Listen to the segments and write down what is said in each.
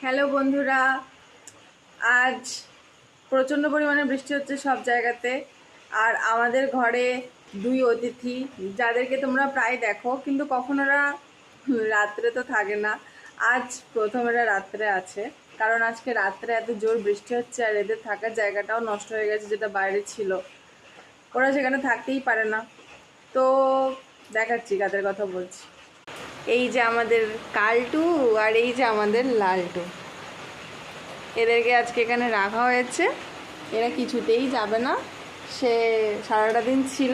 Hello বন্ধুরা, আজ প্রচণ্ড পরিমাণে বৃষ্টি হচ্ছে সব জায়গাতে। আর আমাদের ঘরে দুই অতিথি, যাদেরকে তোমরা প্রায় দেখো, কিন্তু কখনো এরা রাত্রে তো থাকে না। আজ প্রথম এরা রাত্রে আছে, কারণ আজকে রাত্রে এত জোর বৃষ্টি হচ্ছে আর এদের থাকার জায়গাটাও নষ্ট হয়ে গেছে, যেটা বাইরে ছিল। ওরা সেখানে থাকতেই পারে না। তো দেখাচ্ছি কাদের কথা বলছি। এই যে আমাদের কালটু আর এই যে আমাদের লালটু, এদেরকে আজকে এখানে রাখা হয়েছে। এরা কিছুতেই যাবে না। সে সারাটা দিন ছিল,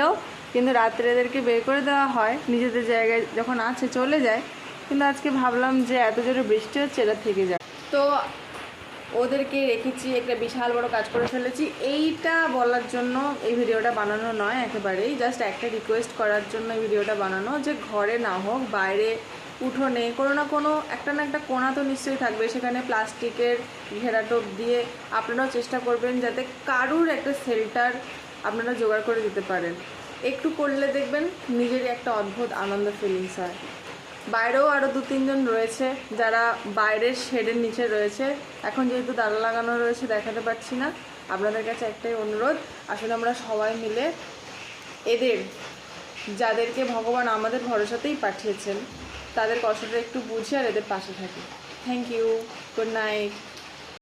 কিন্তু রাত্রে এদেরকে বের করে দেওয়া হয়, নিজেদের জায়গায় যখন আছে চলে যায়। কিন্তু আজকে ভাবলাম যে এত জোরে বৃষ্টি হচ্ছে, এরা থেকে যায়। তো ওদেরকে রেখেছি, একটা বিশাল বড় কাজ করে ফেলেছি। এইটা বলার জন্য এই ভিডিওটা বানানো নয়, একেবারেই জাস্ট একটা রিকোয়েস্ট করার জন্য এই ভিডিওটা বানানো, যে ঘরে না হোক বাইরে উঠোনে কোনো না কোনো একটা না একটা কোণা তো নিশ্চয়ই থাকবে, সেখানে প্লাস্টিকের ঘেরাটোপ দিয়ে আপনারাও চেষ্টা করবেন যাতে কারুর একটা শেল্টার আপনারা জোগাড় করে দিতে পারেন। একটু করলে দেখবেন নিজেরই একটা অদ্ভুত আনন্দ ফিলিংস হয়। বাইরেও আরও 2-3 জন রয়েছে যারা বাইরের শেডের নিচে রয়েছে। এখন যেহেতু তালা লাগানো রয়েছে দেখাতে পারছি না। আপনাদের কাছে একটাই অনুরোধ, আসলে আমরা সবাই মিলে এদের, যাদেরকে ভগবান আমাদের ভরসাতেই পাঠিয়েছেন, তাদের কষ্টটা একটু বুঝে আর এদের পাশে থাকি। Thank you, good night.